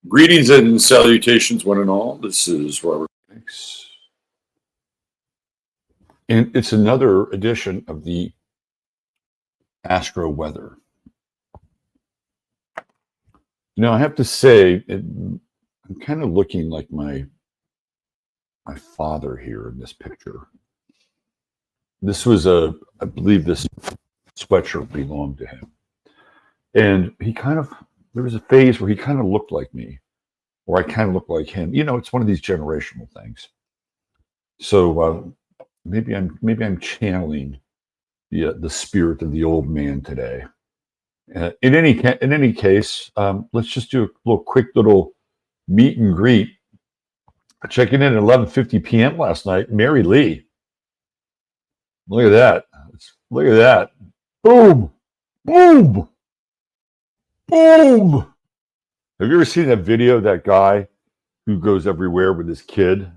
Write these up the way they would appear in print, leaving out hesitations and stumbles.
Greetings and salutations, one and all. This is Robert Phoenix. And it's another edition of the Astro Weather. Now, I have to say, I'm kind of looking like my father here in this picture. This was I believe this sweatshirt belonged to him. And there was a phase where he kind of looked like me, or I kind of looked like him. You know, it's one of these generational things. So maybe I'm channeling the spirit of the old man today. In any case, let's just do a quick little meet and greet. Checking in at 11:50 p.m. last night, Mary Lee. Look at that! Look at that! Boom! Boom! Boom! Have you ever seen that video of that guy who goes everywhere with his kid,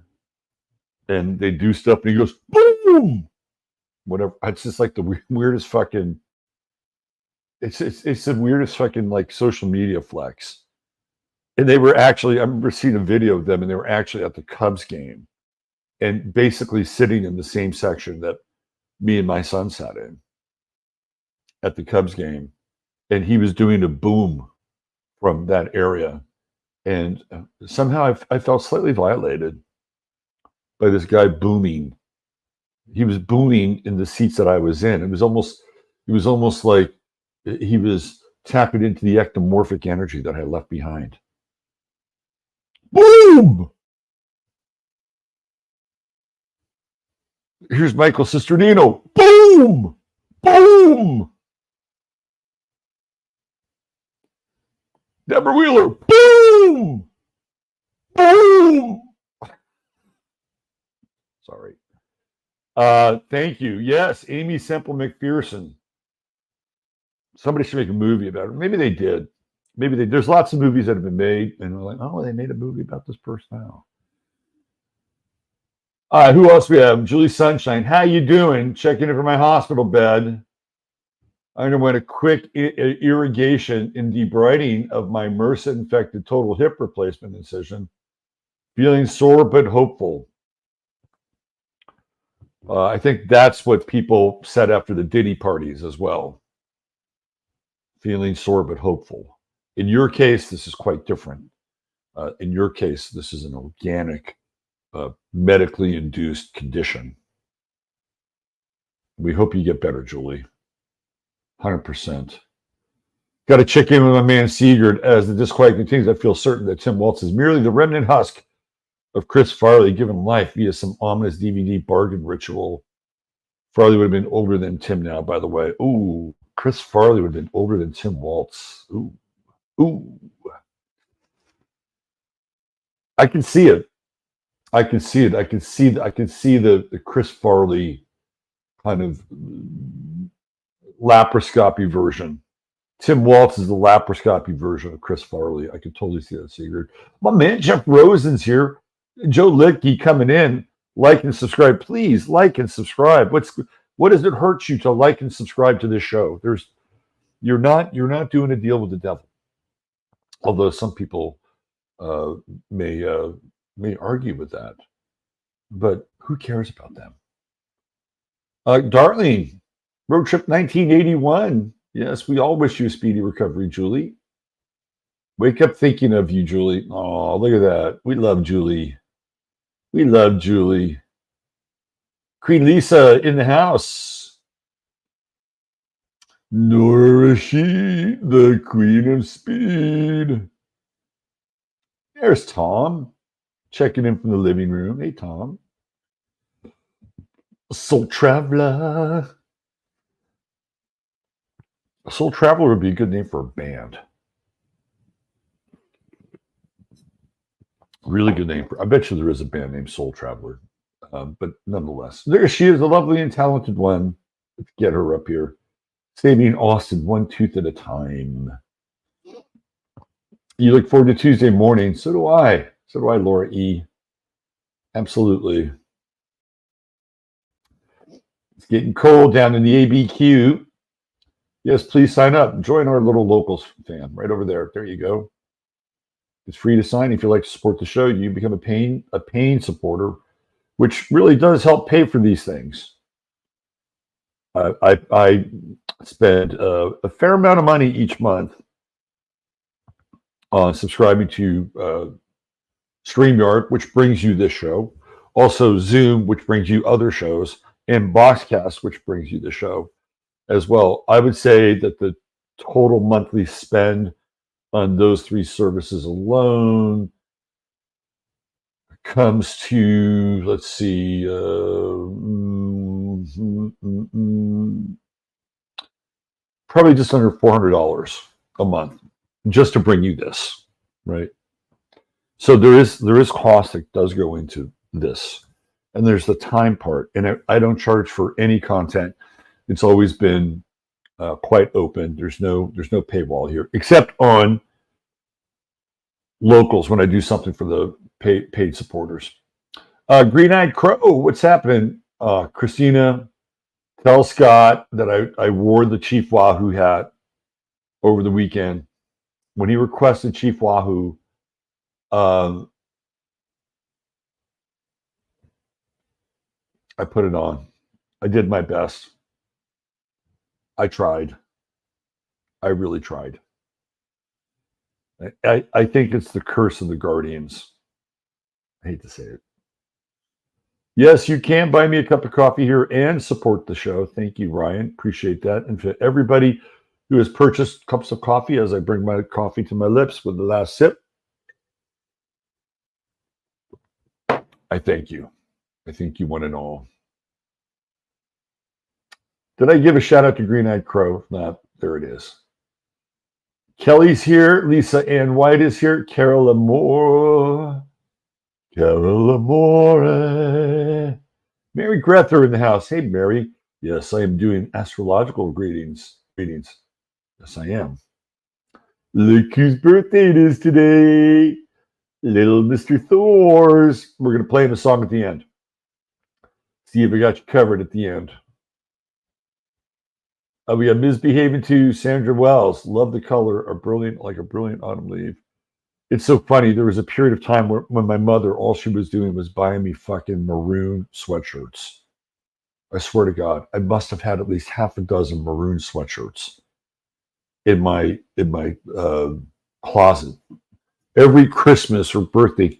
and they do stuff, and he goes boom? Whatever. It's just like the weirdest fucking. It's the weirdest fucking like social media flex. And they were actually, I remember seeing a video of them, and they were actually at the Cubs game, and basically sitting in the same section that me and my son sat in at the Cubs game. And he was doing a boom from that area. And somehow I felt slightly violated by this guy booming. He was booming in the seats that I was in. It was almost like he was tapping into the ectomorphic energy that I left behind. Boom! Here's Michael Cisternino. Boom! Boom! Deborah Wheeler. Boom! Boom! Sorry. Thank you. Yes, Amy Semple McPherson. Somebody should make a movie about it. Maybe they did. There's lots of movies that have been made, and we're like, oh, they made a movie about this person now. Who else we have? Julie Sunshine. How you doing? Checking in for my hospital bed. I underwent a quick irrigation and debriding of my MRSA-infected total hip replacement incision. Feeling sore but hopeful. I think that's what people said after the Diddy parties as well. Feeling sore but hopeful. In your case, this is quite different. In your case, this is an organic, medically induced condition. We hope you get better, Julie. 100%. Got to check in with my man Sigurd. As the disquiet continues, I feel certain that Tim Waltz is merely the remnant husk of Chris Farley given life via some ominous DVD bargain ritual. Farley would have been older than Tim now, by the way. Ooh, Chris Farley would have been older than Tim Waltz. Ooh. Ooh. I can see it. I can see the Chris Farley kind of laparoscopy version. Tim Waltz is the laparoscopy version of Chris Farley. I could totally see that, Sigurd. My man Jeff Rosen's here. Joe Littke coming in. Like and subscribe. Please like and subscribe. What does it hurt you to like and subscribe to this show? You're not doing a deal with the devil. Although some people may argue with that. But who cares about them? Darlene, Road Trip 1981. Yes, we all wish you a speedy recovery, Julie. Wake up thinking of you, Julie. Oh, look at that. We love Julie. We love Julie. Queen Lisa in the house. Nora Rashid, the Queen of Speed. There's Tom, checking in from the living room. Hey, Tom. Soul Traveler. Soul Traveler would be a good name for a band. Really good name. I bet you there is a band named Soul Traveler. But nonetheless, there she is, a lovely and talented one. Let's get her up here. Saving Austin one tooth at a time. You look forward to Tuesday morning. So do I. So do I, Laura E. Absolutely. It's getting cold down in the ABQ. Yes, please sign up. Join our little locals fam right over there. There you go. It's free to sign. If you like to support the show, you become a paying supporter, which really does help pay for these things. I spend a fair amount of money each month on subscribing to StreamYard, which brings you this show, also Zoom, which brings you other shows, and Boxcast, which brings you the show as well. I would say that the total monthly spend on those three services alone comes to, let's see, probably just under $400 a month just to bring you this, right? So there is cost that does go into this, and there's the time part. And I don't charge for any content. It's always been quite open. There's no paywall here, except on locals when I do something for the paid supporters. Green-eyed Crow, what's happening? Christina, tell Scott that I wore the Chief Wahoo hat over the weekend. When he requested Chief Wahoo, I put it on. I did my best. I tried. I really tried. I think it's the curse of the Guardians. I hate to say it. Yes, you can buy me a cup of coffee here and support the show. Thank you, Ryan. Appreciate that. And for everybody who has purchased cups of coffee, as I bring my coffee to my lips with the last sip, I thank you. I thank you one and all. Did I give a shout out to Green-eyed Crow? No, there it is. Kelly's here. Lisa Ann White is here. Carol Amore. Carol Amore. Mary Grether in the house. Hey, Mary. Yes, I am doing astrological readings. Yes, I am. Look whose birthday it is today. Little Mr. Thors. We're going to play him a song at the end. See if I got you covered at the end. We got Misbehaving to Sandra Wells. Love the color, like a brilliant autumn leaf. It's so funny. There was a period of time when my mother, all she was doing was buying me fucking maroon sweatshirts. I swear to God, I must have had at least half a dozen maroon sweatshirts in my closet. Every Christmas or birthday,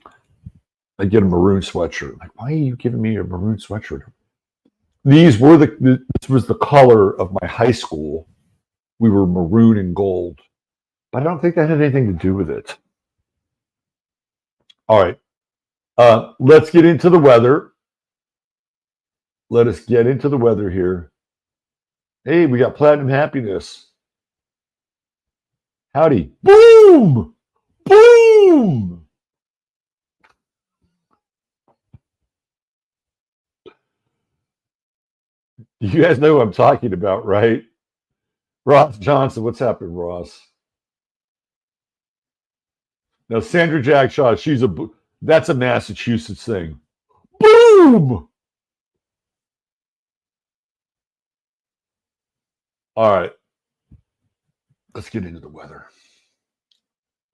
I get a maroon sweatshirt. Like, why are you giving me a maroon sweatshirt? This was the color of my high school. We were maroon and gold, but I don't think that had anything to do with it. All right, let's get into the weather. Let us get into the weather here. Hey, we got Platinum Happiness. Howdy. Boom! Boom! You guys know who I'm talking about, right? Ross Johnson. What's happening, Ross? Now, Sandra Jagshaw, that's a Massachusetts thing. Boom! All right. Let's get into the weather.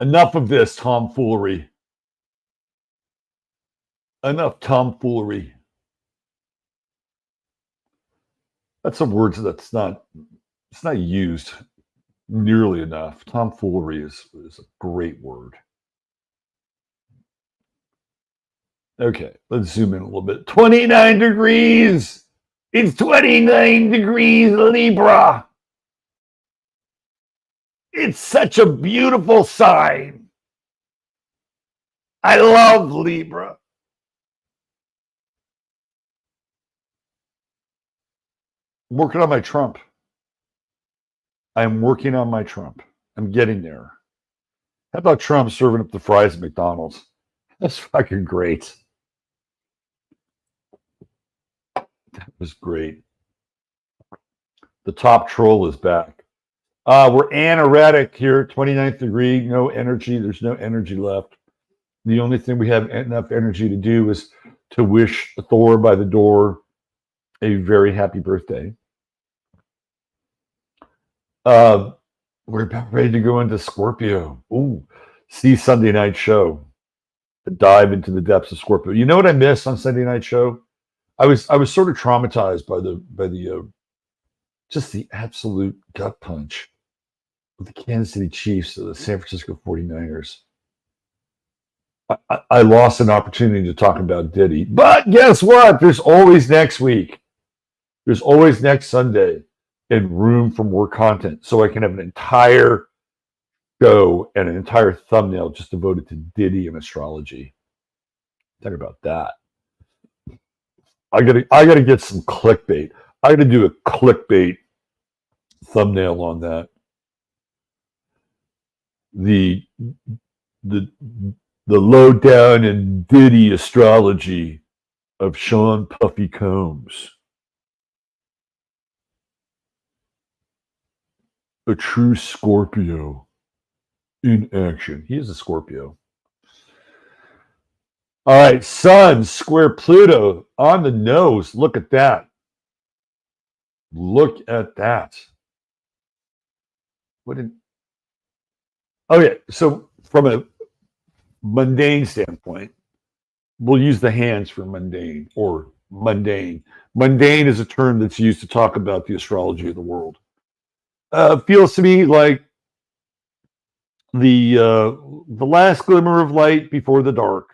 Enough of this tomfoolery. Enough tomfoolery. That's a word that's not used nearly enough. Tomfoolery is a great word. Okay, let's zoom in a little bit. 29 degrees. It's 29 degrees, Libra. It's such a beautiful sign. I love Libra. I'm working on my Trump. I'm working on my Trump. I'm getting there. How about Trump serving up the fries at McDonald's? That's fucking great. That was great. The top troll is back. We're anoretic here, 29th degree, no energy. There's no energy left. The only thing we have enough energy to do is to wish Thor by the door a very happy birthday. We're about ready to go into Scorpio. Ooh, see Sunday night show, dive into the depths of Scorpio. You know what I missed on Sunday night show? I was sort of traumatized by the just the absolute gut punch of the Kansas City Chiefs to the San Francisco 49ers. I lost an opportunity to talk about Diddy, but guess what? There's always next week. There's always next Sunday, and room for more content, so I can have an entire show and an entire thumbnail just devoted to Diddy and astrology. Talk about that. I gotta get some clickbait. I gotta do a clickbait thumbnail on that. The lowdown and Diddy astrology of Sean Puffy Combs. A true Scorpio in action. He is a Scorpio. All right, Sun square Pluto on the nose. Look at that. Look at that. Oh yeah. So from a mundane standpoint, we'll use the hands for mundane or mundane. Mundane is a term that's used to talk about the astrology of the world. Feels to me like the last glimmer of light before the dark.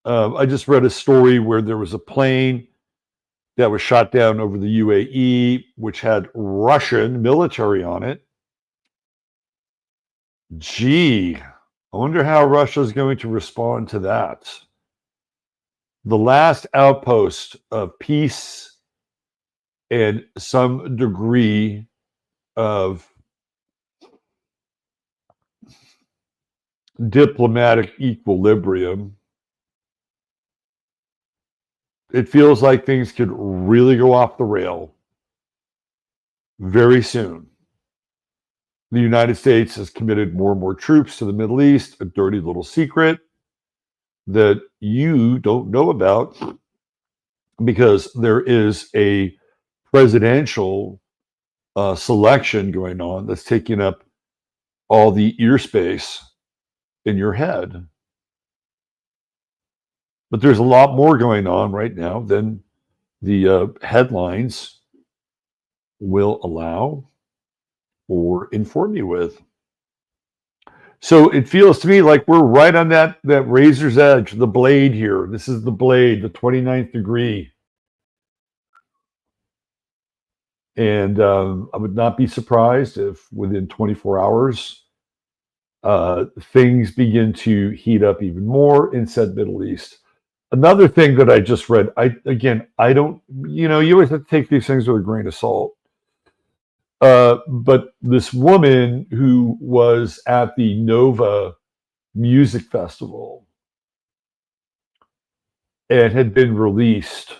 I just read a story where there was a plane that was shot down over the UAE, which had Russian military on it. Gee, I wonder how Russia is going to respond to that. The last outpost of peace and some degree of diplomatic equilibrium. It feels like things could really go off the rail very soon. The United States has committed more and more troops to the Middle East, a dirty little secret that you don't know about because there is a presidential selection going on that's taking up all the ear space in your head. But there's a lot more going on right now than the headlines will allow or inform you with. So it feels to me like we're right on that razor's edge, the blade here. This is the blade, the 29th degree. And I would not be surprised if within 24 hours, things begin to heat up even more in said Middle East. Another thing that I just read, I don't, you always have to take these things with a grain of salt. But this woman who was at the Nova Music Festival and had been released.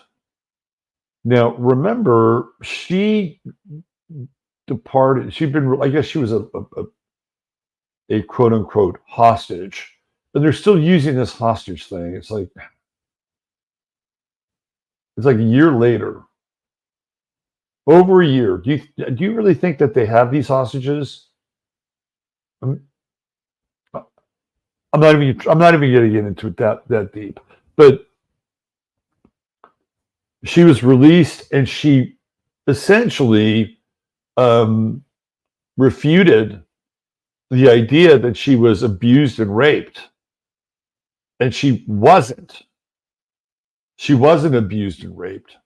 Now, remember, she departed. She'd been, I guess she was a quote unquote hostage, but they're still using this hostage thing. It's like a year later, over a year. Do you really think that they have these hostages? I'm not even going to get into it that deep. But she was released, and she essentially refuted the idea that she was abused and raped, and she wasn't. She wasn't abused and raped.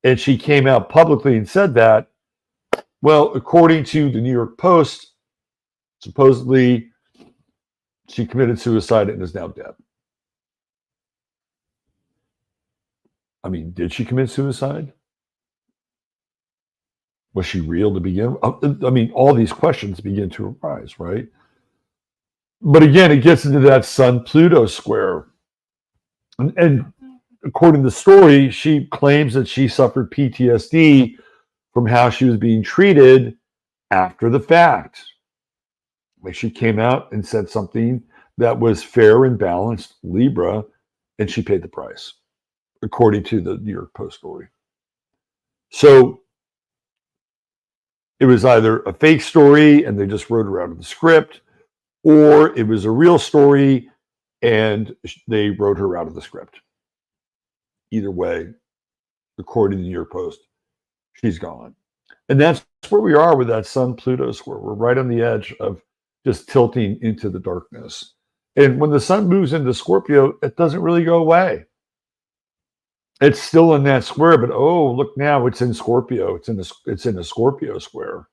And she came out publicly and said that. Well, according to the New York Post, supposedly she committed suicide and is now dead. I mean, did she commit suicide? Was she real to begin with? I mean, all these questions begin to arise, right? But again, it gets into that Sun-Pluto square. And according to the story, she claims that she suffered PTSD from how she was being treated after the fact. Like, she came out and said something that was fair and balanced, Libra, and she paid the price, according to the New York Post story. So it was either a fake story and they just wrote her out of the script, or it was a real story and they wrote her out of the script. Either way, according to the New York Post, she's gone. And that's where we are with that Sun Pluto square. We're right on the edge of just tilting into the darkness. And when the sun moves into Scorpio, it doesn't really go away. It's still in that square, but oh, look now, it's in Scorpio. It's in a Scorpio square.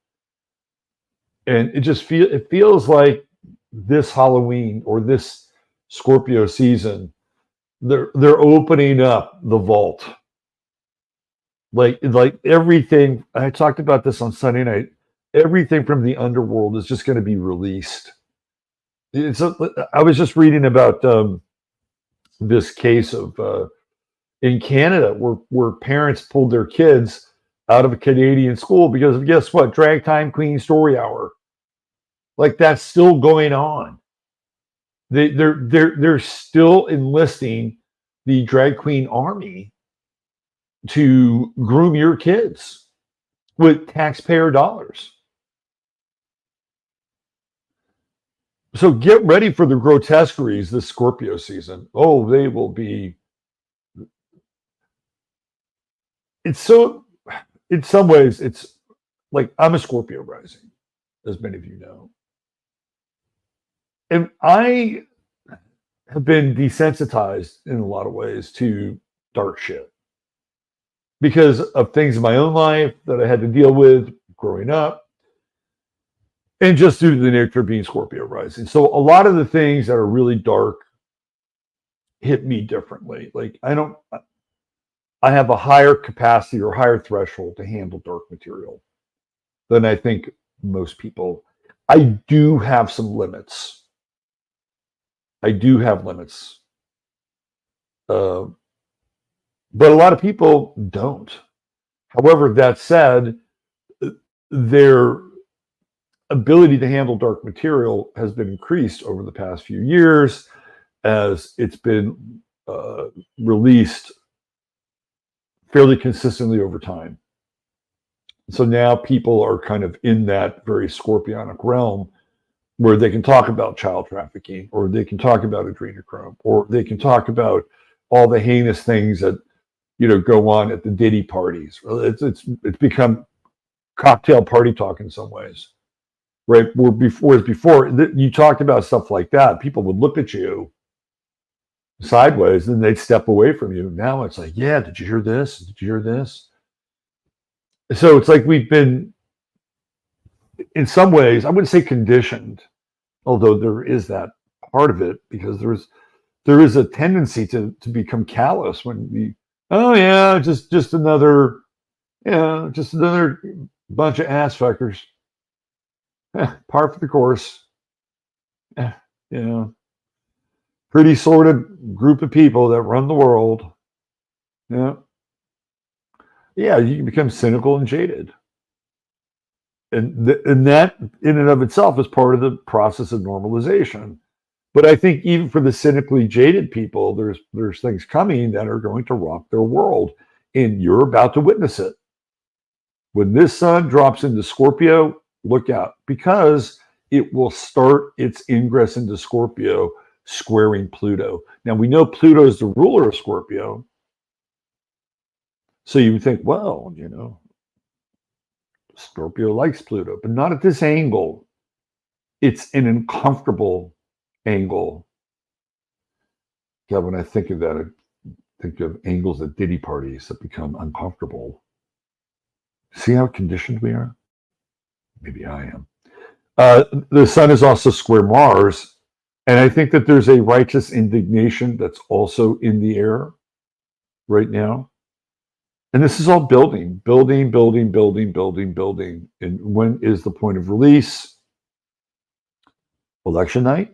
And it feels like this Halloween or this Scorpio season, they're opening up the vault. Like everything, I talked about this on Sunday night, everything from the underworld is just going to be released. I was just reading about this case of in Canada where parents pulled their kids out of a Canadian school because of, guess what, Drag Time Queen Story Hour. Like, that's still going on. They're still enlisting the drag queen army to groom your kids with taxpayer dollars. So get ready for the grotesqueries this Scorpio season. Oh, they will be. It's so, in some ways, it's like, I'm a Scorpio rising, as many of you know. And I have been desensitized in a lot of ways to dark shit because of things in my own life that I had to deal with growing up, and just due to the nature of being Scorpio rising. So a lot of the things that are really dark hit me differently. Like, I have a higher capacity or higher threshold to handle dark material than I think most people. I do have some limits. I do have limits. But a lot of people don't. However, that said, their ability to handle dark material has been increased over the past few years as it's been released fairly consistently over time. So now people are kind of in that very scorpionic realm where they can talk about child trafficking, or they can talk about adrenochrome, or they can talk about all the heinous things that, you know, go on at the Diddy parties. It's become cocktail party talk in some ways, right? Where before you talked about stuff like that, people would look at you sideways and they'd step away from you. Now it's like, yeah, did you hear this? Did you hear this? So it's like we've been, in some ways, I wouldn't say conditioned, although there is that part of it, because there is a tendency to become callous when we, oh yeah, just another, just another bunch of ass fuckers. Par for the course. Pretty sorted group of people that run the world. Yeah, you can become cynical and jaded. And that in and of itself is part of the process of normalization. But I think even for the cynically jaded people, there's things coming that are going to rock their world, and you're about to witness it. When this sun drops into Scorpio, look out, because it will start its ingress into Scorpio squaring Pluto. Now, we know Pluto is the ruler of Scorpio. So you would think, well, Scorpio likes Pluto, but not at this angle. It's an uncomfortable angle. Yeah, when I think of that, I think of angles at Diddy parties that become uncomfortable. See how conditioned we are? Maybe I am. The sun is also square Mars, and I think that there's a righteous indignation that's also in the air right now. And this is all building. And when is the point of release? Election night?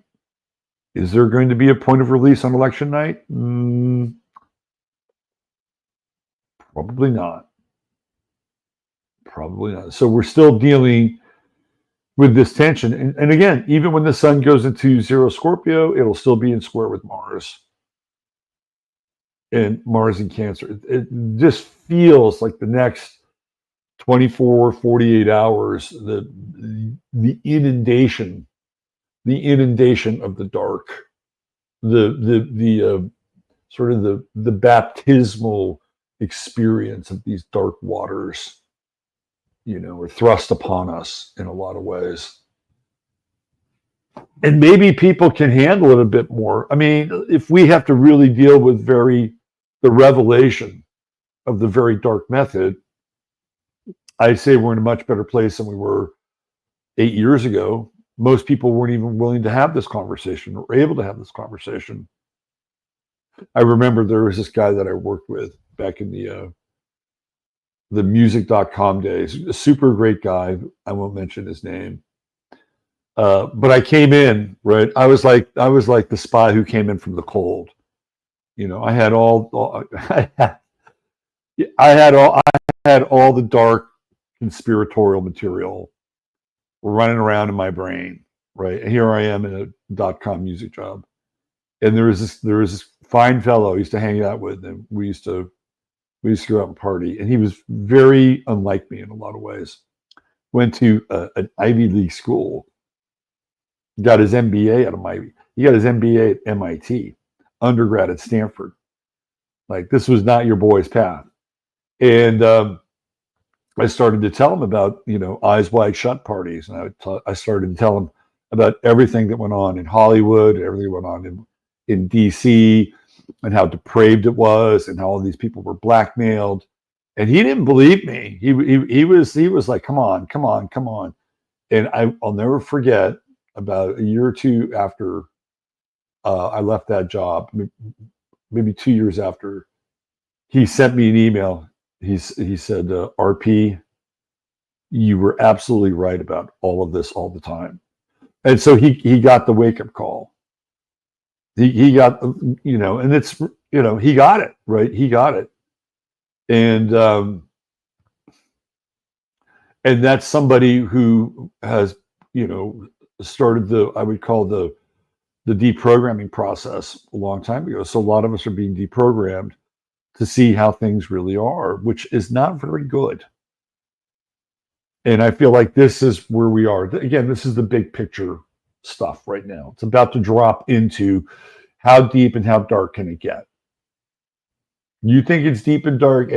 Is there going to be a point of release on election night? Probably not. So we're still dealing with this tension. And again, even when the sun goes into zero Scorpio, it'll still be in square with Mars. And Mars in Cancer. It just feels like the next 24, 48 hours, the inundation the inundation of the dark, the sort of the baptismal experience of these dark waters, are thrust upon us in a lot of ways. And maybe people can handle it a bit more. I mean, if we have to really deal with the revelation of the very dark method, I say we're in a much better place than we were 8 years ago. Most people weren't even willing to have this conversation or able to have this conversation. I remember there was this guy that I worked with back in the music.com days, a super great guy. I won't mention his name. But I came in, right? I was like the spy who came in from the cold. I had all the dark conspiratorial material running around in my brain, right? And here I am in a .com music job. And there was this fine fellow I used to hang out with, and we used to go out and party. And he was very unlike me in a lot of ways. Went to an Ivy League school. Got his MBA out of he got his MBA at MIT, undergrad at Stanford. Like, this was not your boy's path. And I started to tell him about, eyes wide shut parties. And I started to tell him about everything that went on in Hollywood, everything that went on in DC, and how depraved it was, and how all these people were blackmailed. And he didn't believe me. He was like, come on. And I'll never forget, about a year or two after I left that job, maybe 2 years after, he sent me an email. He said, RP, you were absolutely right about all of this all the time. And so he got the wake-up call. He got, and it's, he got it, right? He got it. And that's somebody who has, started I would call the deprogramming process a long time ago. So a lot of us are being deprogrammed to see how things really are, which is not very good. And I feel like this is where we are. Again, this is the big picture stuff right now. It's about to drop into how deep and how dark can it get. You think it's deep and dark?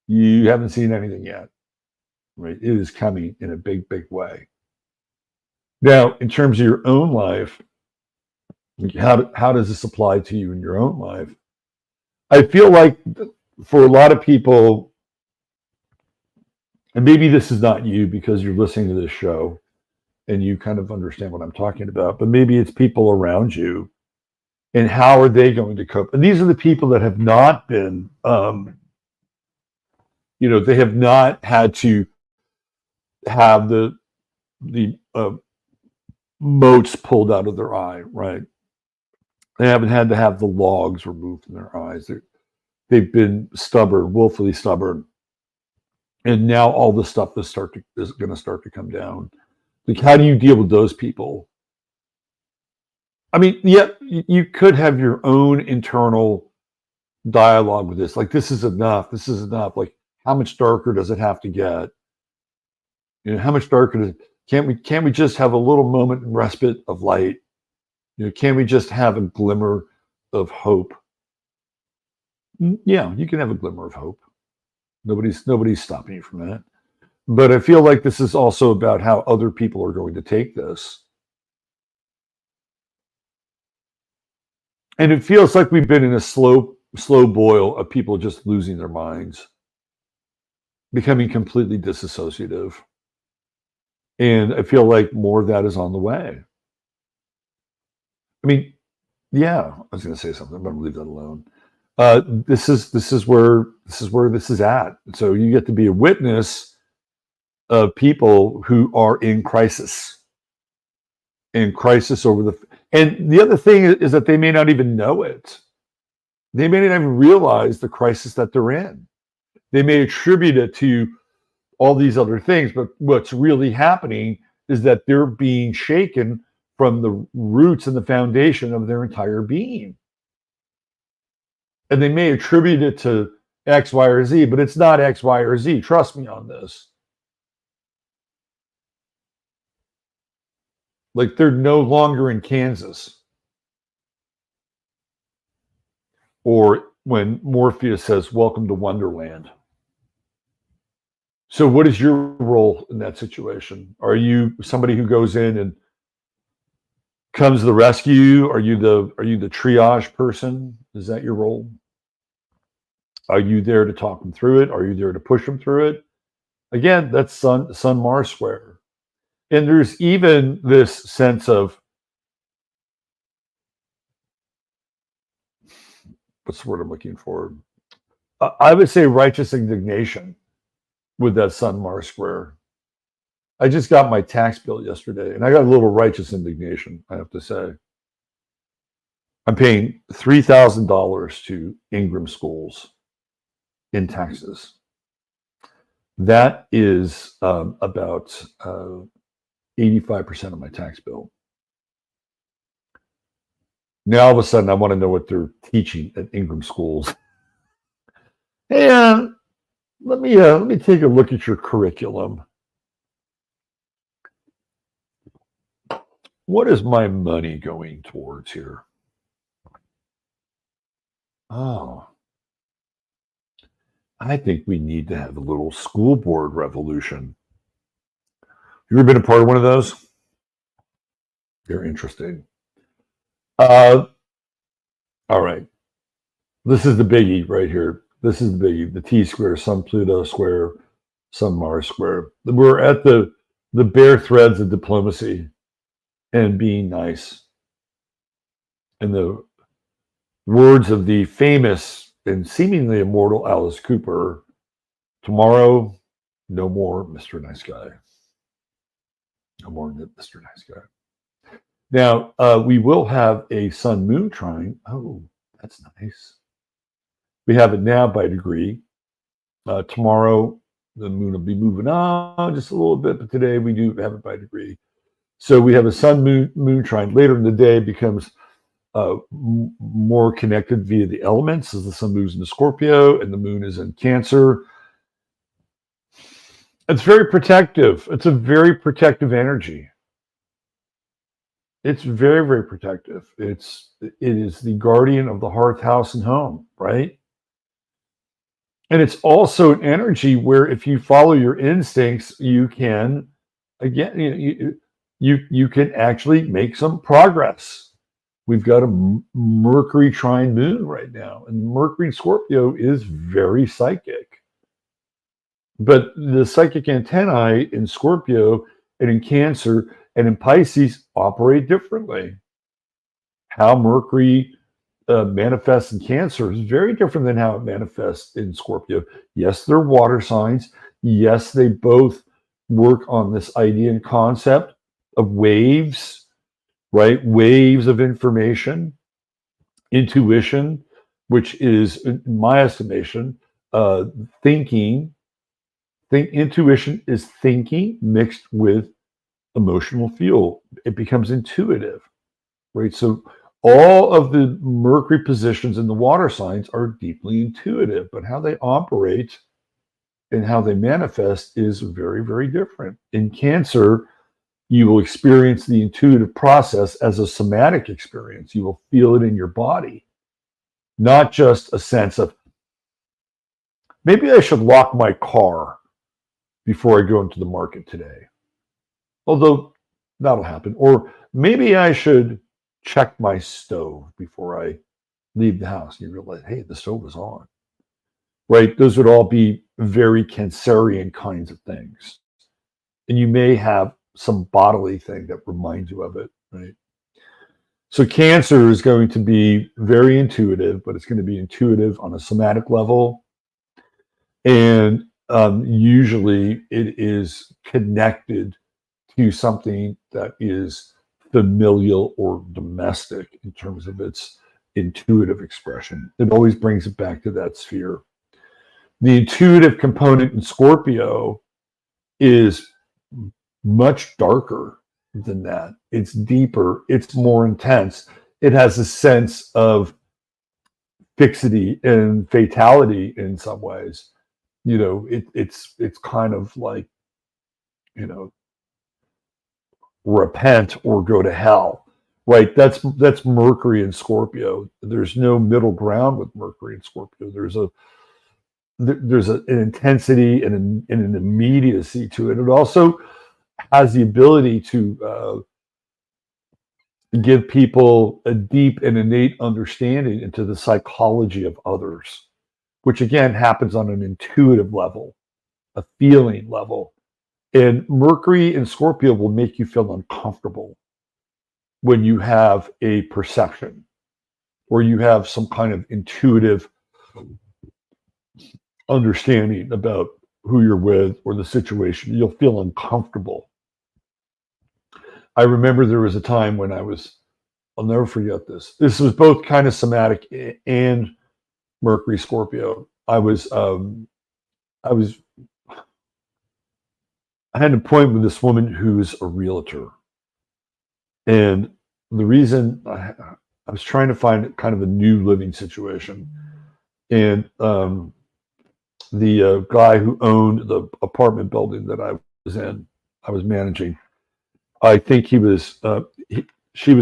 You haven't seen anything yet. Right? It is coming in a big, big way. Now, in terms of your own life, how does this apply to you in your own life? I feel like for a lot of people, and maybe this is not you because you're listening to this show and you kind of understand what I'm talking about, but maybe it's people around you, and how are they going to cope? And these are the people that have not been, they have not had to have the motes pulled out of their eye, right? They haven't had to have the logs removed from their eyes. They've been stubborn, willfully stubborn. And now all this stuff is going to start to come down. Like, how do you deal with those people? I mean, yeah, you could have your own internal dialogue with this. Like, this is enough. This is enough. Like, how much darker does it have to get? How much darker does it? Can't we just have a little moment in respite of light? Can we just have a glimmer of hope? Yeah, you can have a glimmer of hope. Nobody's stopping you from that. But I feel like this is also about how other people are going to take this. And it feels like we've been in a slow boil of people just losing their minds, becoming completely disassociative. And I feel like more of that is on the way. I mean, yeah, I was going to say something, but I'm going to leave that alone. This is where this is at. So you get to be a witness of people who are in crisis over and the other thing is that they may not even know it. They may not even realize the crisis that they're in. They may attribute it to all these other things, but what's really happening is that they're being shaken from the roots and the foundation of their entire being. And they may attribute it to X, Y, or Z, but it's not X, Y, or Z. Trust me on this. Like they're no longer in Kansas. Or when Morpheus says, "Welcome to Wonderland." So what is your role in that situation? Are you somebody who goes in and comes to the rescue? Are you the triage person? Is that your role? Are you there to talk them through it? Are you there to push them through it? Again, that's Sun Mars square. And there's even this sense of, what's the word I'm looking for? I would say righteous indignation with that Sun Mars square. I just got my tax bill yesterday, and I got a little righteous indignation, I have to say. I'm paying $3,000 to Ingram schools in taxes. That is about 85% of my tax bill. Now all of a sudden, I want to know what they're teaching at Ingram schools. And let me take a look at your curriculum. What is my money going towards here? Oh, I think we need to have a little school board revolution. You ever been a part of one of those? They're interesting. All right. This is the biggie right here. This is the biggie. The T square, Sun Pluto square, Sun Mars square. We're at the bare threads of diplomacy and being nice. In the words of the famous and seemingly immortal Alice Cooper, tomorrow, no more Mr. Nice Guy. No more Mr. Nice Guy. Now, we will have a sun-moon trine. Oh, that's nice. We have it now by degree. Tomorrow, the moon will be moving on just a little bit, but today we do have it by degree. So we have a sun-moon trine. Later in the day, it becomes more connected via the elements as the sun moves into Scorpio and the moon is in Cancer. It's very protective. It's a very protective energy. It's very, very protective. It is the guardian of the hearth, house, and home, right? And it's also an energy where if you follow your instincts, you can, again, you can actually make some progress. We've got a Mercury trine moon right now, and Mercury Scorpio is very psychic. But the psychic antennae in Scorpio and in Cancer and in Pisces operate differently. How Mercury manifests in Cancer is very different than how it manifests in Scorpio. Yes, they're water signs. Yes, they both work on this idea and concept of waves, right? Waves of information, intuition, which is, in my estimation, thinking. Intuition is thinking mixed with emotional fuel. It becomes intuitive, right? So all of the Mercury positions in the water signs are deeply intuitive, but how they operate and how they manifest is very, very different. In Cancer, you will experience the intuitive process as a somatic experience. You will feel it in your body, not just a sense of, maybe I should lock my car before I go into the market today. Although that'll happen. Or maybe I should check my stove before I leave the house. You realize, hey, the stove is on. Right? Those would all be very Cancerian kinds of things. And you may have some bodily thing that reminds you of it, right? So Cancer is going to be very intuitive, but it's going to be intuitive on a somatic level. And usually it is connected to something that is familial or domestic in terms of its intuitive expression. It always brings it back to that sphere. The intuitive component in Scorpio is much darker than that. It's deeper, it's more intense. It has a sense of fixity and fatality in some ways. You know, it's kind of like, you know, repent or go to hell, right? That's Mercury and Scorpio. There's no middle ground with Mercury and Scorpio. There's an intensity and an immediacy to it. It also has the ability to give people a deep and innate understanding into the psychology of others, which again happens on an intuitive level, a feeling level. And Mercury and Scorpio will make you feel uncomfortable when you have a perception or you have some kind of intuitive understanding about who you're with or the situation. You'll feel uncomfortable. I remember there was a time when I'll never forget this. This was both kind of somatic and Mercury Scorpio. I had an appointment with this woman who's a realtor. And the reason I was trying to find kind of a new living situation. And the guy who owned the apartment building that I was managing, I think she was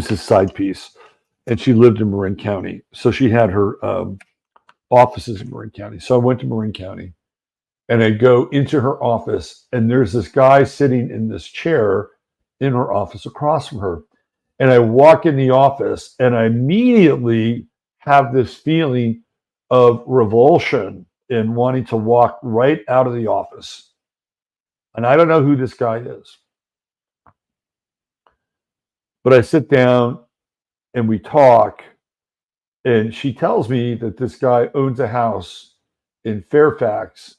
his side piece. And she lived in Marin County. So she had her offices in Marin County. So I went to Marin County. And I go into her office, and there's this guy sitting in this chair in her office across from her. And I walk in the office, and I immediately have this feeling of revulsion and wanting to walk right out of the office. And I don't know who this guy is. But I sit down, and we talk, and she tells me that this guy owns a house in Fairfax,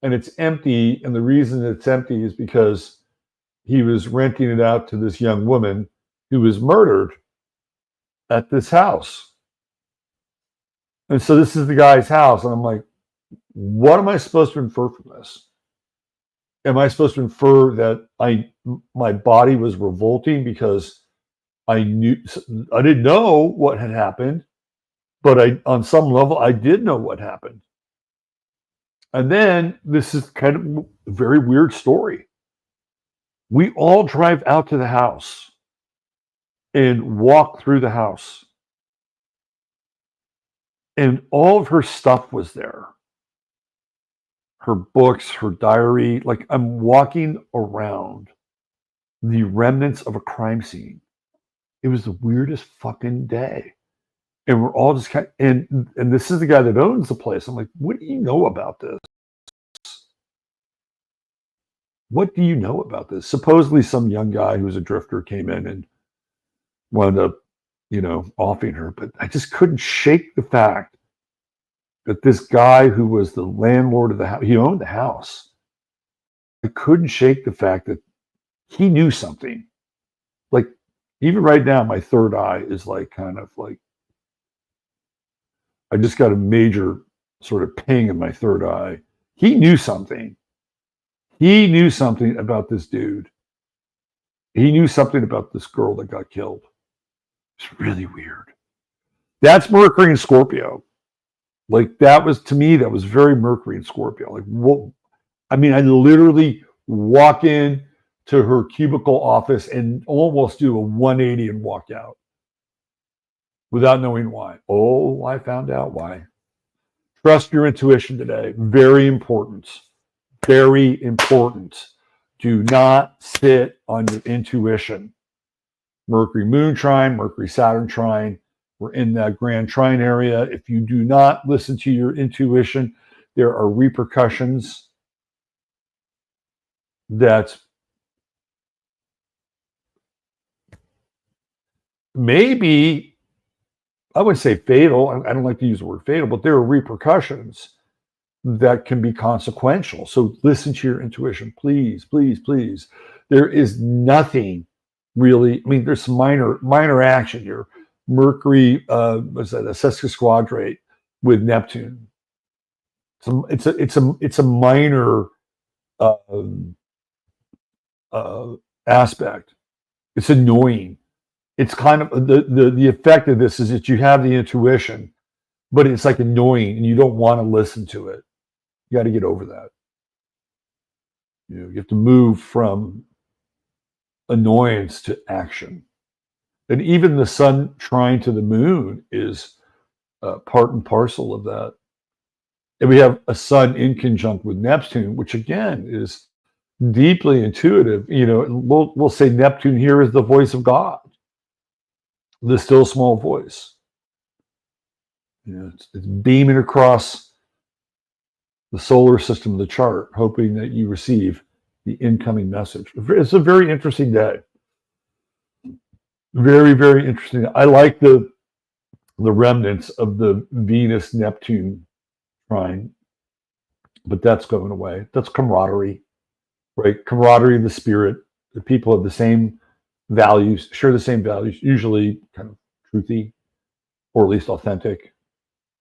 and it's empty. And the reason it's empty is because he was renting it out to this young woman who was murdered at this house. And so this is the guy's house. And I'm like, what am I supposed to infer from this? Am I supposed to infer that my body was revolting because I didn't know what had happened, but on some level, I did know what happened. And then this is kind of a very weird story. We all drive out to the house and walk through the house. And all of her stuff was there. Her books, her diary. Like, I'm walking around the remnants of a crime scene. It was the weirdest fucking day. And we're all just kind of, and this is the guy that owns the place. I'm like, what do you know about this? What do you know about this? Supposedly some young guy who's a drifter came in and wound up, offing her. But I just couldn't shake the fact that this guy who was the landlord of the house, he owned the house. I couldn't shake the fact that he knew something. Like, even right now, my third eye is like kind of like, I just got a major sort of ping in my third eye. He knew something. He knew something about this dude. He knew something about this girl that got killed. It's really weird. That's Mercury and Scorpio. Like, that was, to me, that was very Mercury and Scorpio. Like, what? I mean, I literally walk in to her cubicle office and almost do a 180 and walk out without knowing why. Oh, I found out why. Trust your intuition today. Very important. Very important. Do not sit on your intuition. Mercury Moon trine, Mercury Saturn trine. We're in that Grand Trine area. If you do not listen to your intuition, there are repercussions that maybe, I would say fatal. I don't like to use the word fatal, but there are repercussions that can be consequential. So listen to your intuition, please, please, please. There is nothing really. I mean, there's some minor action here. Mercury, what's that? A sesquisquadrate with Neptune. So it's a minor aspect. It's annoying. It's kind of the effect of this is that you have the intuition, but it's like annoying and you don't want to listen to it. You got to get over that. You have to move from annoyance to action. And even the sun trine to the moon is part and parcel of that. And we have a sun in conjunct with Neptune, which again is deeply intuitive. We'll say Neptune here is the voice of God, the still small voice. It's beaming across the solar system of the chart, hoping that you receive the incoming message. It's a very interesting day. Very, very interesting. I like the remnants of the Venus-Neptune trine, but that's going away. That's camaraderie, right? Camaraderie of the spirit. The people have the same values, share the same values, usually kind of truthy, or at least authentic.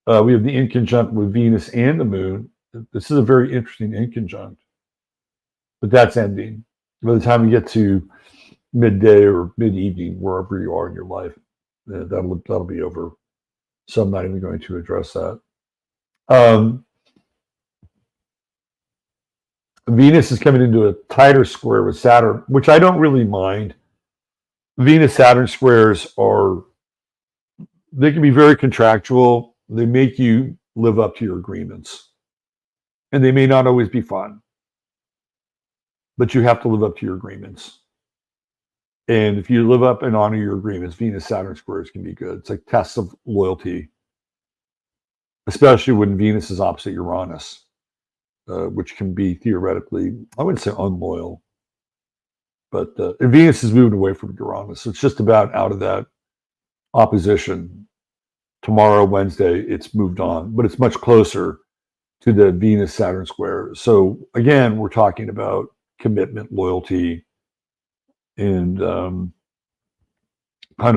We have the inconjunct with Venus and the moon. This is a very interesting inconjunct, but that's ending. By the time we get to midday or mid-evening, wherever you are in your life, that'll be over. So I'm not even going to address that. Venus is coming into a tighter square with Saturn, which I don't really mind. Venus-Saturn squares they can be very contractual. They make you live up to your agreements. And they may not always be fun, but you have to live up to your agreements. And if you live up and honor your agreements, Venus-Saturn squares can be good. It's like tests of loyalty, especially when Venus is opposite Uranus, which can be theoretically, I wouldn't say unloyal, but Venus is moving away from Uranus. So it's just about out of that opposition. Tomorrow, Wednesday, it's moved on, but it's much closer to the Venus-Saturn square. So again, we're talking about commitment, loyalty, and kind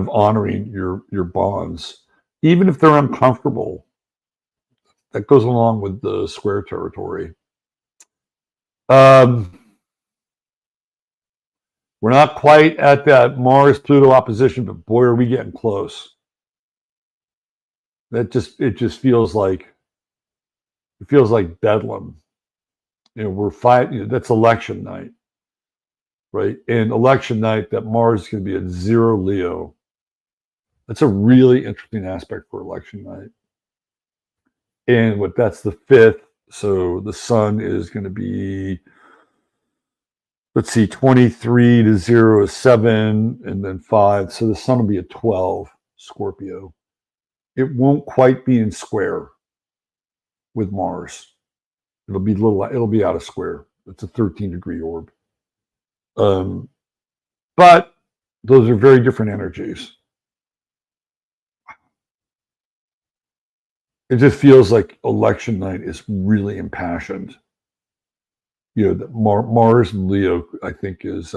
of honoring your bonds, even if they're uncomfortable. That goes along with the square territory. We're not quite at that Mars-Pluto opposition, but boy, are we getting close. It just feels like bedlam. We're fighting. That's election night, right? And election night, that Mars is going to be at 0 Leo. That's a really interesting aspect for election night. And that's the 5th. So the sun is going to be, let's see, 23 to 0 is 7, and then 5. So the sun will be at 12, Scorpio. It won't quite be in square with Mars. It'll be out of square. It's a 13-degree orb. But those are very different energies. It just feels like election night is really impassioned. That Mars and Leo, I think, is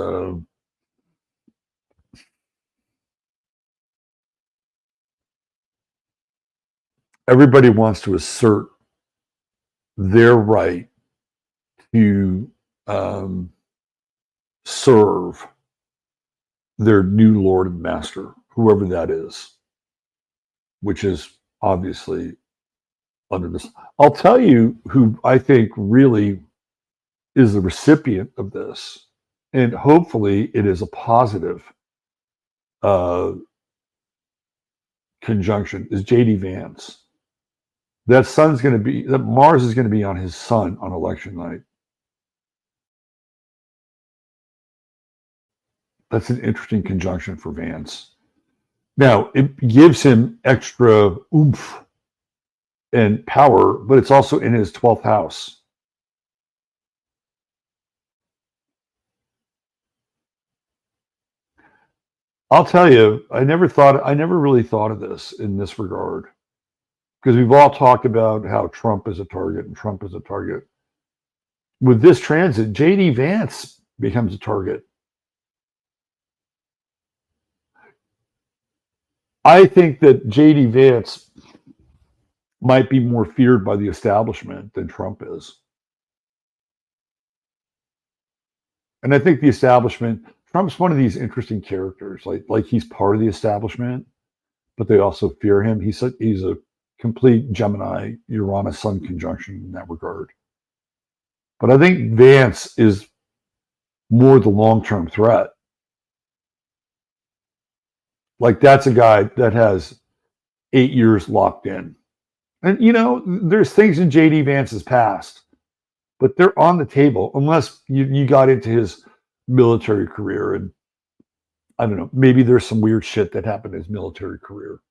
everybody wants to assert their right to serve their new Lord and Master, whoever that is, which is obviously under this. I'll tell you who I think really is the recipient of this, and hopefully it is a positive conjunction, is J.D. Vance. That Mars is going to be on his sun on election night. That's an interesting conjunction for Vance. Now, it gives him extra oomph and power, but it's also in his 12th house. I'll tell you, I never really thought of this in this regard, because we've all talked about how Trump is a target and Trump is a target. With this transit, J.D. Vance becomes a target. I think that J.D. Vance might be more feared by the establishment than Trump is. And I think the establishment, Trump's one of these interesting characters, like he's part of the establishment, but they also fear him. He's a complete Gemini Uranus Sun conjunction in that regard. But I think Vance is more the long-term threat. Like that's a guy that has 8 years locked in. And there's things in JD Vance's past, but they're on the table unless you got into his military career, and I don't know, maybe there's some weird shit that happened in his military career.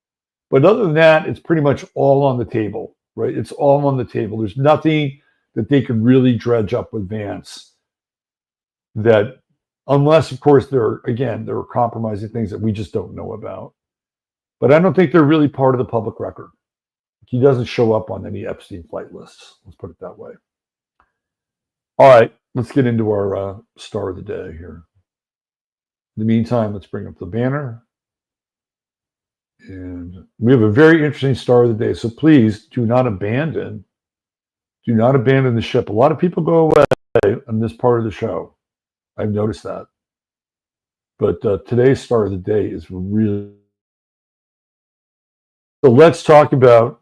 But other than that, it's pretty much all on the table, right? It's all on the table. There's nothing that they could really dredge up with Vance that, unless, of course, there are compromising things that we just don't know about. But I don't think they're really part of the public record. He doesn't show up on any Epstein flight lists. Let's put it that way. All right, let's get into our star of the day here. In the meantime, let's bring up the banner. And we have a very interesting star of the day. So please do not abandon the ship. A lot of people go away on this part of the show. I've noticed that. But today's star of the day is really... So let's talk about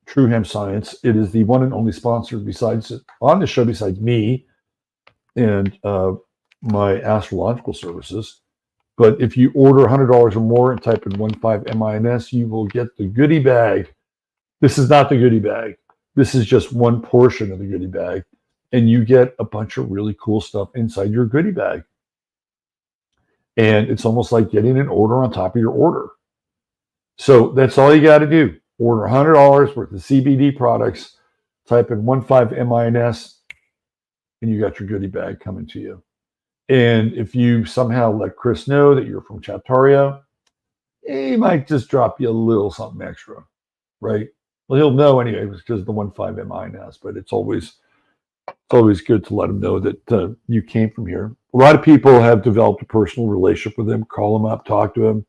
True Hemp Science. It is the one and only sponsor on the show besides me and my astrological services. But if you order $100 or more and type in 15MINS, you will get the goodie bag. This is not the goodie bag. This is just one portion of the goodie bag. And you get a bunch of really cool stuff inside your goodie bag. And it's almost like getting an order on top of your order. So that's all you got to do. Order $100 worth of CBD products, type in 15MINS, and you got your goodie bag coming to you. And if you somehow let Chris know that you're from Chattaria, he might just drop you a little something extra, right? Well, he'll know anyway because of the 15MINS, but it's always good to let him know that you came from here. A lot of people have developed a personal relationship with him. Call him up, talk to him,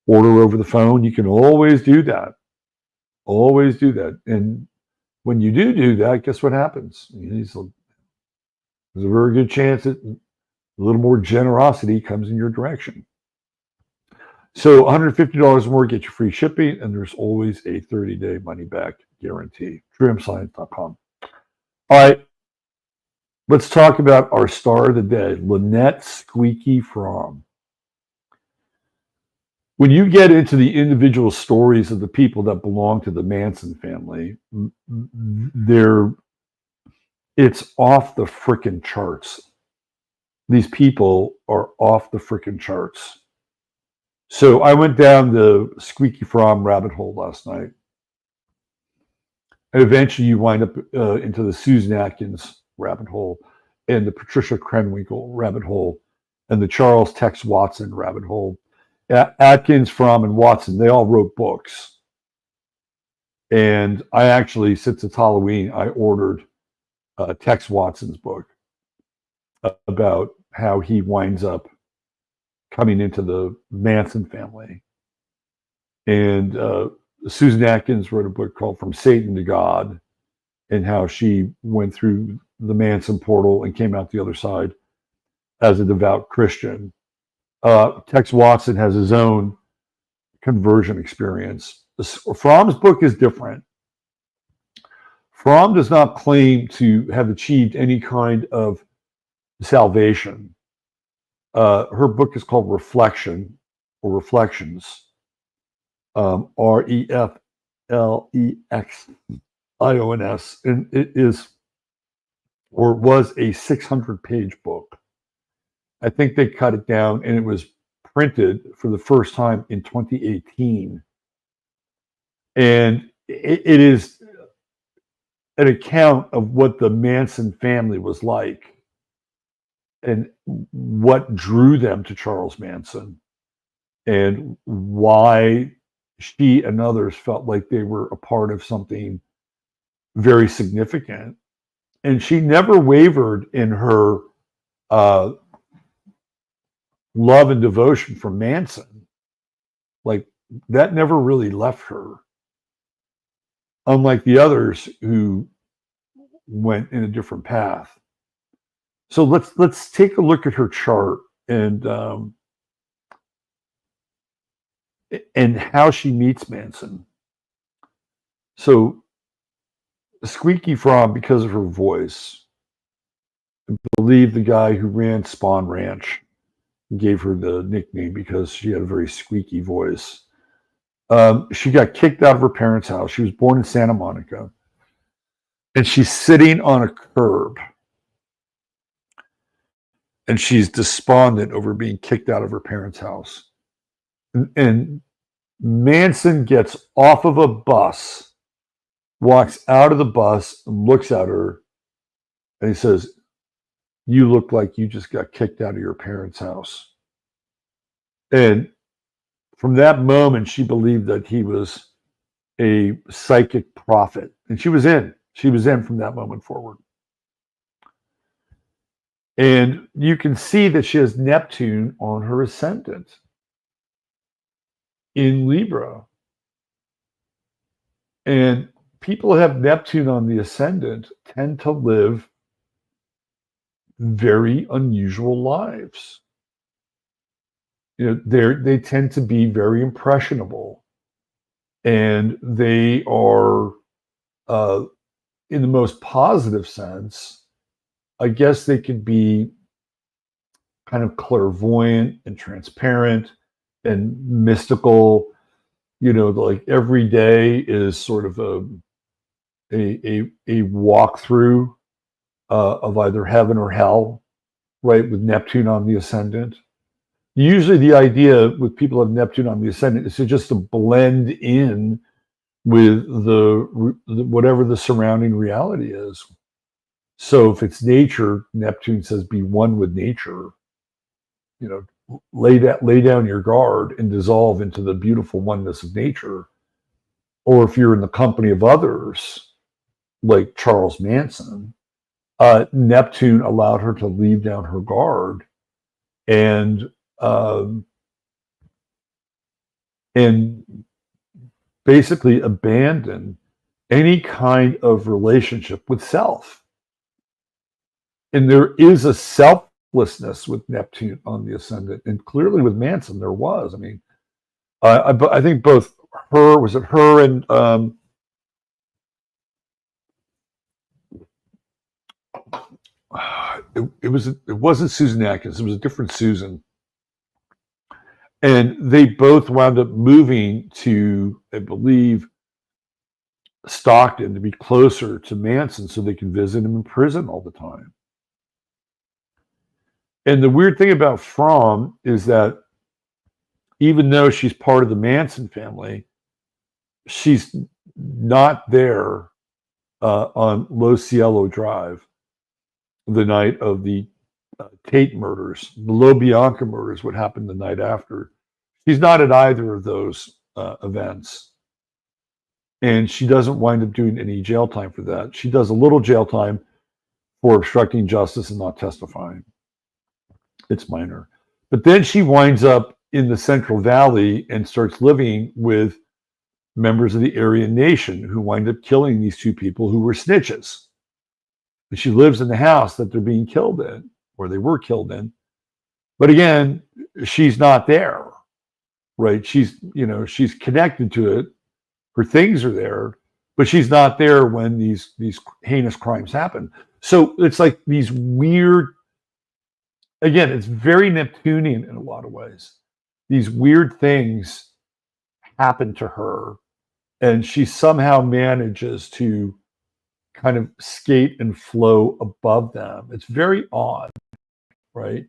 order over the phone. You can always do that. Always do that. And when you do that, guess what happens? There's a very good chance that a little more generosity comes in your direction. So $150 more, get you free shipping, and there's always a 30-day money-back guarantee. TrueHempScience.com. All right, let's talk about our star of the day, Lynette Squeaky Fromme. When you get into the individual stories of the people that belong to the Manson family, it's off the frickin' charts. These people are off the frickin' charts. So I went down the Squeaky Fromme rabbit hole last night. And eventually you wind up into the Susan Atkins rabbit hole and the Patricia Krenwinkel rabbit hole and the Charles Tex Watson rabbit hole. Atkins, Fromme, and Watson, they all wrote books. And I actually, since it's Halloween, I ordered Tex Watson's book about how he winds up coming into the Manson family. And Susan Atkins wrote a book called From Satan to God, and how she went through the Manson portal and came out the other side as a devout Christian. Tex Watson has his own conversion experience. Fromme's book is different. Fromme does not claim to have achieved any kind of salvation. Her book is called Reflection or Reflections, Reflexions, and it is, or was, a 600-page book. I think they cut it down, and it was printed for the first time in 2018. And it is an account of what the Manson family was like and what drew them to Charles Manson and why she and others felt like they were a part of something very significant. And she never wavered in her love and devotion for Manson. Like, that never really left her. Unlike the others who went in a different path. So let's take a look at her chart and how she meets Manson. So Squeaky Fromme, because of her voice, I believe the guy who ran Spawn Ranch gave her the nickname because she had a very squeaky voice. She got kicked out of her parents' house. She was born in Santa Monica. And she's sitting on a curb. And she's despondent over being kicked out of her parents' house. And Manson gets off of a bus, walks out of the bus, and looks at her, and he says, "You look like you just got kicked out of your parents' house." And from that moment, she believed that he was a psychic prophet. And she was in. She was in from that moment forward. And you can see that she has Neptune on her ascendant in Libra. And people who have Neptune on the ascendant tend to live very unusual lives. You know, they tend to be very impressionable, and they are, in the most positive sense, I guess they could be kind of clairvoyant and transparent and mystical. You know, like every day is sort of a walkthrough of either heaven or hell, right? With Neptune on the ascendant. Usually, the idea with people who have Neptune on the ascendant is to blend in with the whatever the surrounding reality is. So, if it's nature, Neptune says, "Be one with nature." You know, lay down your guard and dissolve into the beautiful oneness of nature. Or if you're in the company of others, like Charles Manson, Neptune allowed her to leave down her guard and basically abandon any kind of relationship with self. And there is a selflessness with Neptune on the ascendant, and clearly with Manson there was. I mean, I think both her and it wasn't Susan Atkins. It was a different Susan. And they both wound up moving to, I believe, Stockton to be closer to Manson so they could visit him in prison all the time. And the weird thing about Fromme is that even though she's part of the Manson family, she's not there on Los Cielo Drive the night of the Tate murders. The LaBianca murders would happen the night after. She's not at either of those events. And she doesn't wind up doing any jail time for that. She does a little jail time for obstructing justice and not testifying. It's minor. But then she winds up in the Central Valley and starts living with members of the Aryan Nation who wind up killing these two people who were snitches. And she lives in the house that they're being killed in, or they were killed in. But again, she's not there, right? She's connected to it. Her things are there, but she's not there when these heinous crimes happen. So it's like these weird, again, it's very Neptunian in a lot of ways. These weird things happen to her, and she somehow manages to kind of skate and flow above them. It's very odd, right?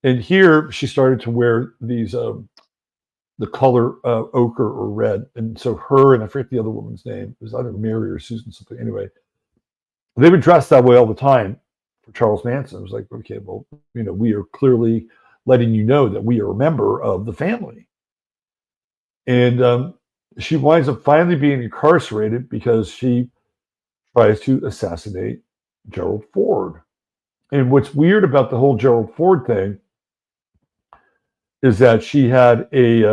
And here she started to wear these the color ochre or red, and so her and I forget the other woman's name, it was either Mary or Susan something. Anyway, they would dress that way all the time for Charles Manson. It was like, okay, well, we are clearly letting you know that we are a member of the family. And she winds up finally being incarcerated because she tries to assassinate Gerald Ford. And what's weird about the whole Gerald Ford thing is that she had a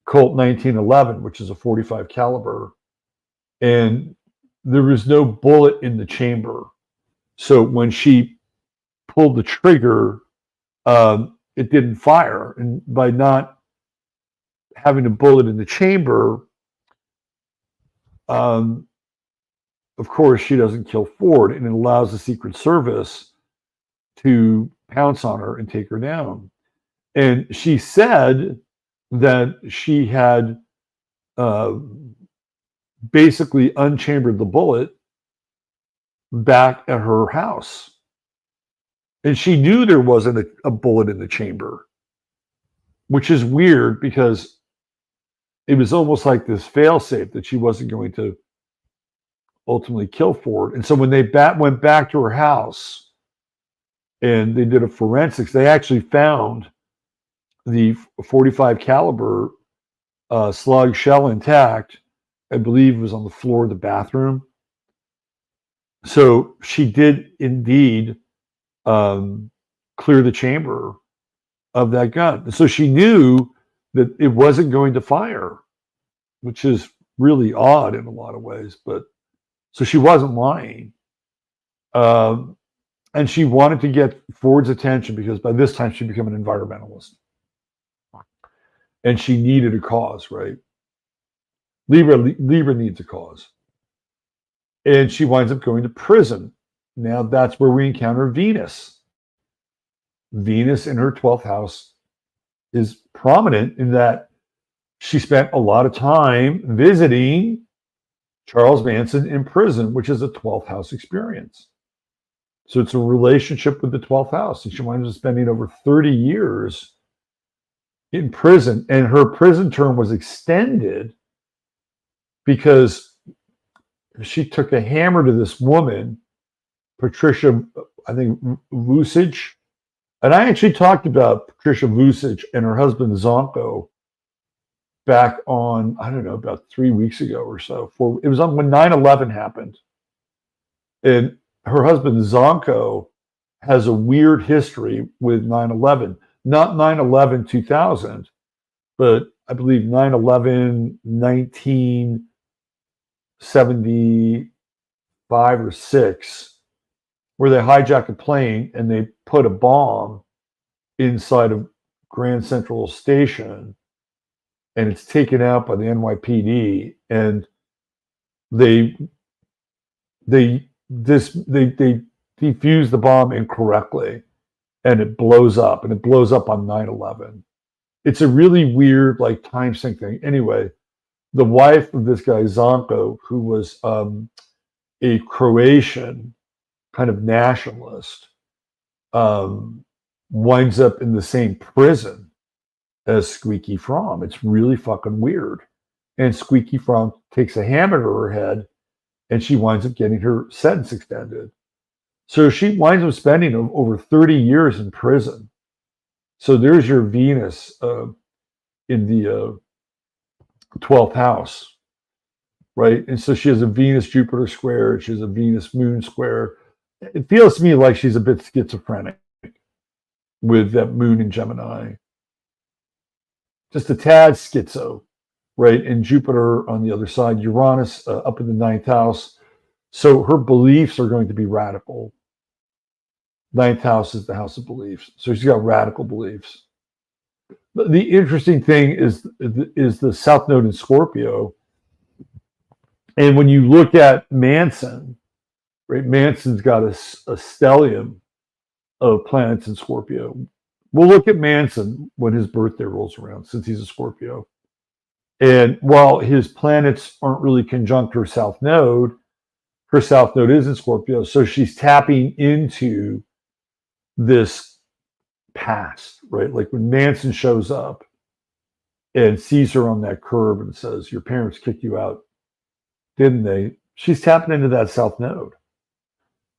Colt 1911, which is a .45 caliber, and there was no bullet in the chamber. So when she pulled the trigger, it didn't fire. And by not having a bullet in the chamber, of course, she doesn't kill Ford, and it allows the Secret Service to pounce on her and take her down. And she said that she had basically unchambered the bullet back at her house. And she knew there wasn't a bullet in the chamber, which is weird because it was almost like this failsafe that she wasn't going to ultimately kill Ford. And so when they went back to her house and they did a forensics, they actually found the 45 caliber slug shell intact. I believe it was on the floor of the bathroom. So she did indeed clear the chamber of that gun. So she knew that it wasn't going to fire, which is really odd in a lot of ways. But so she wasn't lying. And she wanted to get Ford's attention because by this time she'd become an environmentalist. And she needed a cause, right? Libra needs a cause. And she winds up going to prison. Now that's where we encounter Venus. Venus in her 12th house is prominent in that she spent a lot of time visiting Charles Manson in prison, which is a 12th house experience. So it's a relationship with the 12th house. And she winds up spending over 30 years in prison. And her prison term was extended because she took a hammer to this woman, Patricia, I think, Vucic. And I actually talked about Patricia Vucic and her husband, Zonko, back on, I don't know, about 3 weeks ago or so. It was on when 9/11 happened. And her husband, Zonko, has a weird history with 9/11. Not 9/11 2000, but I believe 9/11 1975 or 6, where they hijacked a plane and they put a bomb inside of Grand Central Station, and it's taken out by the NYPD, and they defuse the bomb incorrectly, and it blows up, and it blows up on 9/11. It's a really weird, like, time sync thing. Anyway, the wife of this guy Zonko, who was a Croatian kind of nationalist, winds up in the same prison as Squeaky Fromme. It's really fucking weird. And Squeaky Fromme takes a hammer to her head, and she winds up getting her sentence extended. So she winds up spending over 30 years in prison. So there's your Venus in the 12th house, right? And so she has a Venus-Jupiter square. She has a Venus-Moon square. It feels to me like she's a bit schizophrenic with that moon in Gemini. Just a tad schizo, right? And Jupiter on the other side, Uranus up in the 9th house. So her beliefs are going to be radical. 9th house is the house of beliefs. So she's got radical beliefs. The interesting thing is the South Node in Scorpio. And when you look at Manson, right? Manson's got a stellium of planets in Scorpio. We'll look at Manson when his birthday rolls around, since he's a Scorpio. And while his planets aren't really conjunct her South Node is in Scorpio. So she's tapping into this past, right? Like when Manson shows up and sees her on that curb and says, your parents kicked you out, didn't they? She's tapping into that South Node.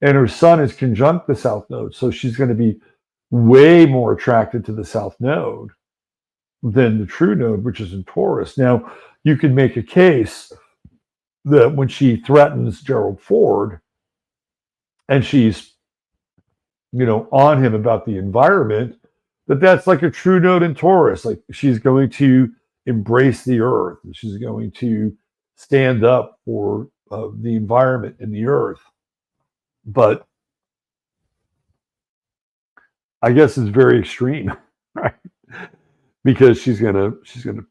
And her sun is conjunct the South Node. So she's going to be way more attracted to the South Node than the True Node, which is in Taurus. Now, you can make a case that when she threatens Gerald Ford and she's, on him about the environment, that's like a True Node in Taurus. Like she's going to embrace the earth. And she's going to stand up for the environment and the earth. But I guess it's very extreme, right? Because she's gonna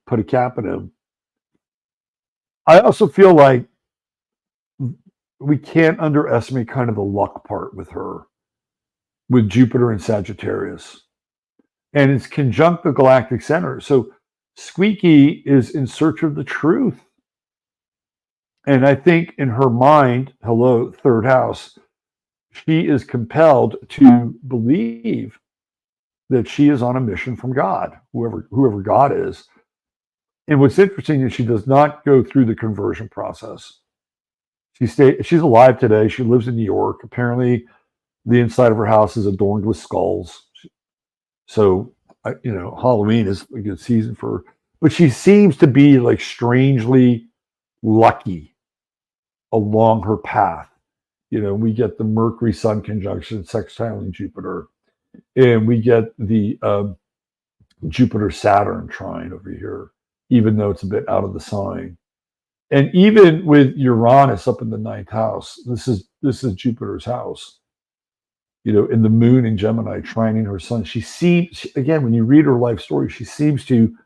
put a cap on him. I also feel like we can't underestimate kind of the luck part with her, with Jupiter and Sagittarius. And it's conjunct the galactic center. So Squeaky is in search of the truth. And I think in her mind, hello, third house, she is compelled to believe that she is on a mission from God, whoever God is. And what's interesting is she does not go through the conversion process. She's alive today. She lives in New York. Apparently, the inside of her house is adorned with skulls. So, Halloween is a good season for her. But she seems to be like strangely lucky along her path. We get the Mercury Sun conjunction sextiling Jupiter, and we get the Jupiter Saturn trine over here, even though it's a bit out of the sign. And even with Uranus up in the ninth house, this is Jupiter's house. In the moon in Gemini trining her sun, she seems, again, when you read her life story, she seems to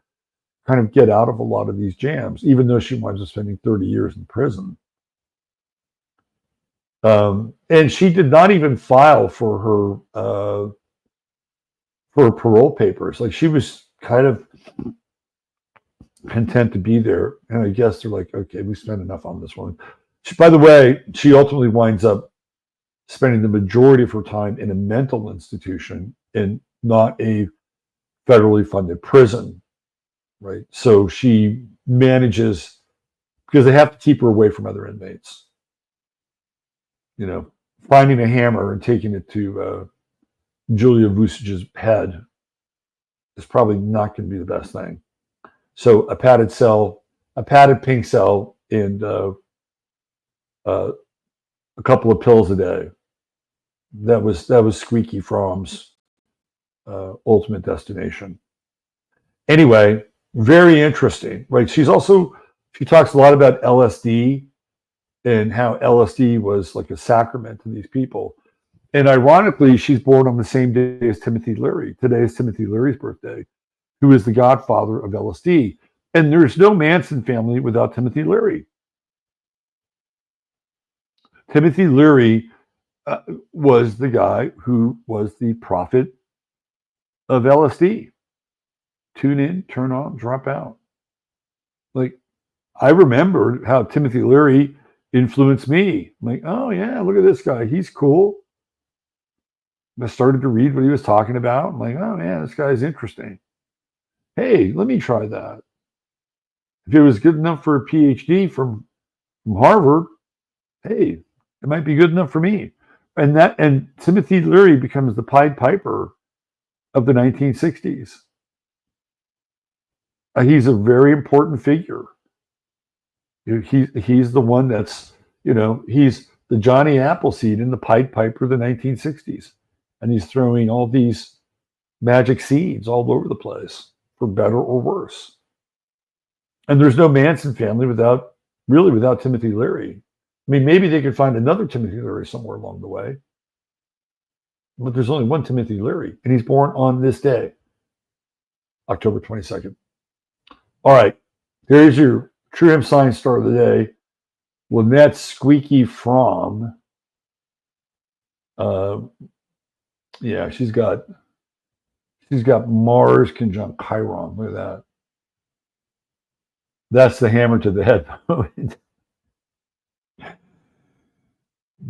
kind of get out of a lot of these jams, even though she winds up spending 30 years in prison. And she did not even file for her parole papers. Like, she was kind of content to be there. And I guess they're like, okay, we spent enough on this one. By the way, she ultimately winds up spending the majority of her time in a mental institution and not a federally funded prison, right? So she manages, because they have to keep her away from other inmates. Finding a hammer and taking it to Julia Vucic's head is probably not going to be the best thing. So a padded pink cell, and a couple of pills a day. That was Squeaky Fromme's ultimate destination. Anyway, very interesting, right? She talks a lot about LSD and how LSD was like a sacrament to these people. And ironically, she's born on the same day as Timothy Leary. Today is Timothy Leary's birthday, who is the godfather of LSD. And there's no Manson family without Timothy Leary. Timothy Leary was the guy who was the prophet of LSD. Tune in, turn on, drop out. Like, I remember how Timothy Leary influenced me. I'm like, oh yeah, look at this guy. He's cool. I started to read what he was talking about. I'm like, oh yeah, this guy's interesting. Hey, let me try that. If it was good enough for a PhD from Harvard, hey, it might be good enough for me. And Timothy Leary becomes the Pied Piper of the 1960s. He's a very important figure. He's the one that's, he's the Johnny Appleseed in the Pied Piper of the 1960s. And he's throwing all these magic seeds all over the place, for better or worse. And there's no Manson family without Timothy Leary. I mean, maybe they could find another Timothy Leary somewhere along the way. But there's only one Timothy Leary, and he's born on this day, October 22nd. All right, here's your True Hemp Science star of the day. Lynette Squeaky Fromme. Yeah, she's got Mars conjunct Chiron. Look at that. That's the hammer to the head.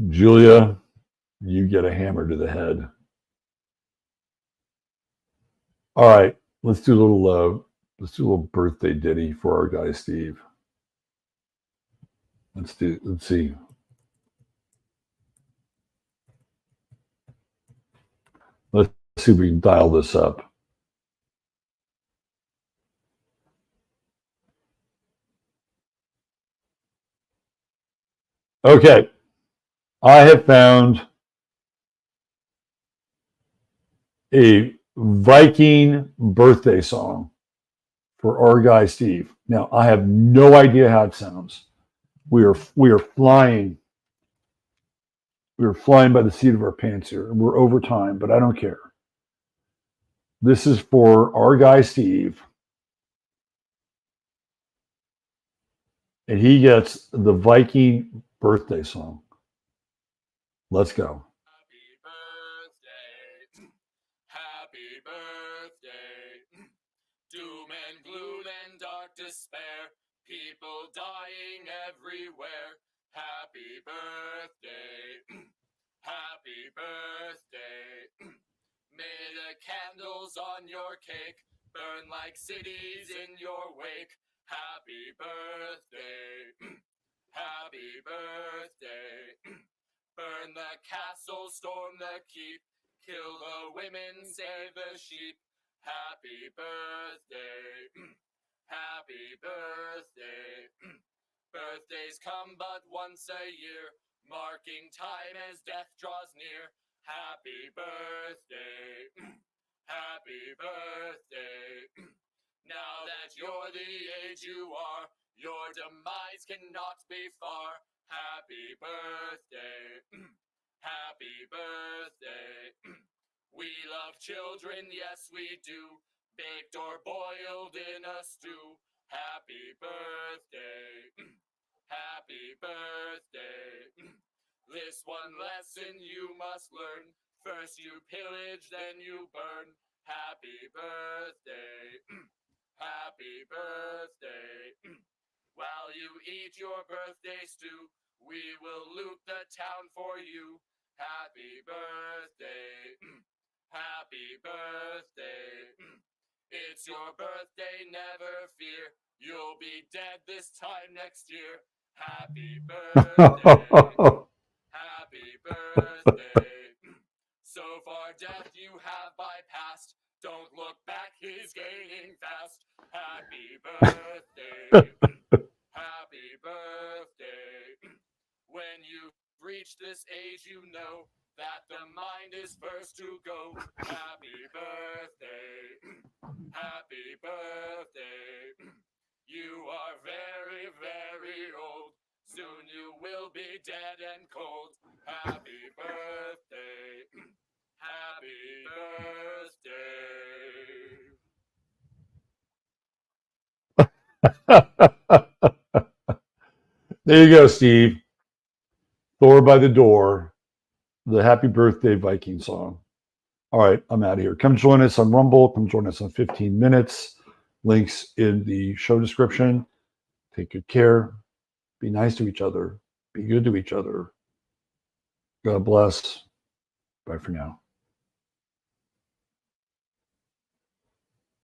Julia, you get a hammer to the head. All right, let's do a little birthday ditty for our guy Steve. Let's see. Let's see if we can dial this up. Okay, I have found a Viking birthday song for our guy Steve. Now, I have no idea how it sounds. We are flying. We are flying by the seat of our pants here. We're over time, but I don't care. This is for our guy Steve. And he gets the Viking birthday song. Let's go. people dying everywhere. Happy birthday. Happy birthday. May the candles on your cake burn like cities in your wake. Happy birthday. Happy birthday. Burn the castle, storm the keep, kill the women, save the sheep. Happy birthday. Happy birthday. Birthdays come but once a year, marking time as death draws near. Happy birthday. Happy birthday. Now that you're the age you are, your demise cannot be far. Happy birthday. Happy birthday. We love children, yes we do, baked or boiled in a stew. Happy birthday. Happy birthday. This one lesson you must learn. First you pillage, then you burn. Happy birthday. Happy birthday. While you eat your birthday stew, we will loot the town for you. Happy birthday. Happy birthday. It's your birthday, never fear. You'll be dead this time next year. Happy birthday. Happy birthday. So far death you have bypassed. Don't look back, he's gaining fast. Happy birthday. Happy birthday. When you've reached this age, you know that the mind is first to go. Happy birthday. Happy birthday. You are very, very old. Soon you will be dead and cold. Happy birthday. Happy birthday. There you go, Steve. Thor by the door, the Happy Birthday Viking song. All right, I'm out of here. Come join us on Rumble. Come join us on 15 Minutes. Links in the show description. Take good care. Be nice to each other. Be good to each other. God bless. Bye for now.